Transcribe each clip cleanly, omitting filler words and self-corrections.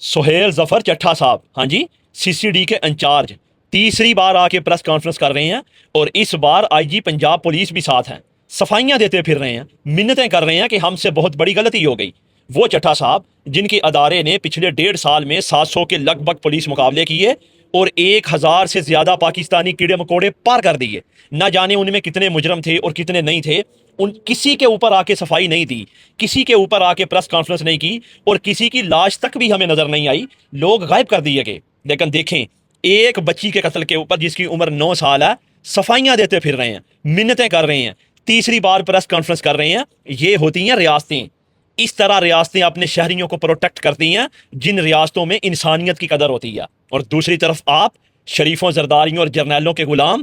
سہیل ظفر چٹھا صاحب، ہاں جی، سی C D کے انچارج، تیسری بار آ کے پریس کانفرنس کر رہے ہیں، اور اس بار آئی جی پنجاب پولیس بھی ساتھ ہیں، صفائیاں دیتے پھر رہے ہیں، منتیں کر رہے ہیں کہ ہم سے بہت بڑی غلطی ہو گئی۔ وہ چٹھا صاحب جن کے ادارے نے پچھلے 1.5 سال میں 700 کے لگ بھگ پولیس مقابلے کیے اور 1000 سے زیادہ پاکستانی کیڑے مکوڑے پار کر دیے، نہ جانے ان میں کتنے مجرم تھے اور کتنے نہیں تھے، ان کسی کے اوپر آ کے صفائی نہیں دی، کسی کے اوپر آ کے پریس کانفرنس نہیں کی، اور کسی کی لاش تک بھی ہمیں نظر نہیں آئی، لوگ غائب کر دیے گئے۔ لیکن دیکھیں، ایک بچی کے قتل کے اوپر جس کی عمر 9 سال ہے، صفائیاں دیتے پھر رہے ہیں، منتیں کر رہے ہیں، تیسری بار پریس کانفرنس کر رہے ہیں۔ یہ ہوتی ہیں ریاستیں، اس طرح ریاستیں اپنے شہریوں کو پروٹیکٹ کرتی ہیں جن ریاستوں میں انسانیت کی قدر ہوتی ہے۔ اور دوسری طرف آپ شریفوں، زرداریوں اور جرنیلوں کے غلام،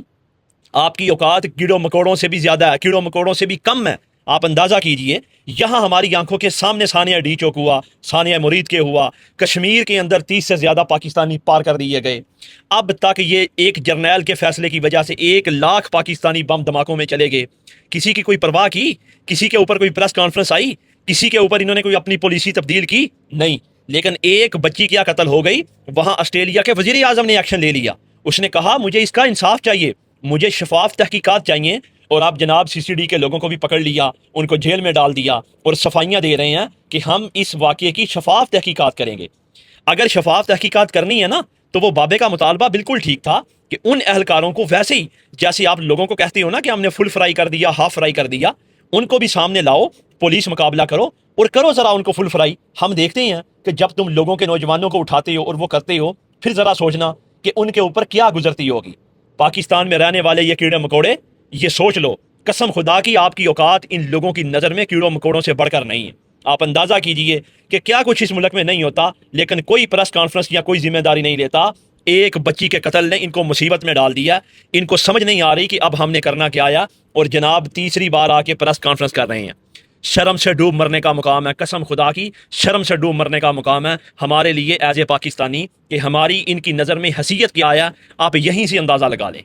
آپ کی اوقات کیڑوں مکوڑوں سے بھی زیادہ ہے، کیڑوں مکوڑوں سے بھی کم ہے۔ آپ اندازہ کیجئے، یہاں ہماری آنکھوں کے سامنے ثانیہ ڈی چوک ہوا، ثانیہ مرید کے ہوا، کشمیر کے اندر 30 سے زیادہ پاکستانی پار کر دیے گئے۔ اب تک یہ ایک جرنیل کے فیصلے کی وجہ سے 1 لاکھ پاکستانی بم دھماکوں میں چلے گئے۔ کسی کی کوئی پرواہ کی؟ کسی کے اوپر کوئی پریس کانفرنس آئی؟ کسی کے اوپر انہوں نے کوئی اپنی پالیسی تبدیل کی؟ نہیں۔ لیکن ایک بچی کیا قتل ہو گئی، وہاں آسٹریلیا کے وزیر اعظم نے ایکشن لے لیا۔ اس نے کہا مجھے اس کا انصاف چاہیے، مجھے شفاف تحقیقات چاہیے، اور آپ جناب سی سی ڈی کے لوگوں کو بھی پکڑ لیا، ان کو جیل میں ڈال دیا، اور صفائیاں دے رہے ہیں کہ ہم اس واقعے کی شفاف تحقیقات کریں گے۔ اگر شفاف تحقیقات کرنی ہے نا، تو وہ بابے کا مطالبہ بالکل ٹھیک تھا کہ ان اہلکاروں کو ویسے ہی جیسے آپ لوگوں کو کہتے ہو نا کہ ہم نے فل فرائی کر دیا، ہاف فرائی کر دیا، ان کو بھی سامنے لاؤ، پولیس مقابلہ کرو، اور کرو ذرا ان کو فل فرائی۔ ہم دیکھتے ہیں کہ جب تم لوگوں کے نوجوانوں کو اٹھاتے ہو اور وہ کرتے ہو، پھر ذرا سوچنا کہ ان کے اوپر کیا گزرتی ہوگی۔ پاکستان میں رہنے والے یہ کیڑے مکوڑے، یہ سوچ لو، قسم خدا کی آپ کی اوقات ان لوگوں کی نظر میں کیڑوں مکوڑوں سے بڑھ کر نہیں ہے۔ آپ اندازہ کیجئے کہ کیا کچھ اس ملک میں نہیں ہوتا، لیکن کوئی پریس کانفرنس یا کوئی ذمہ داری نہیں لیتا۔ ایک بچی کے قتل نے ان کو مصیبت میں ڈال دیا، ان کو سمجھ نہیں آ رہی کہ اب ہم نے کرنا کیا ہے، اور جناب تیسری بار آ کے پریس کانفرنس کر رہے ہیں۔ شرم سے ڈوب مرنے کا مقام ہے، قسم خدا کی شرم سے ڈوب مرنے کا مقام ہے ہمارے لیے ایز اے پاکستانی، کہ ہماری ان کی نظر میں حیثیت کیا ہے، آپ یہیں سے اندازہ لگا لیں۔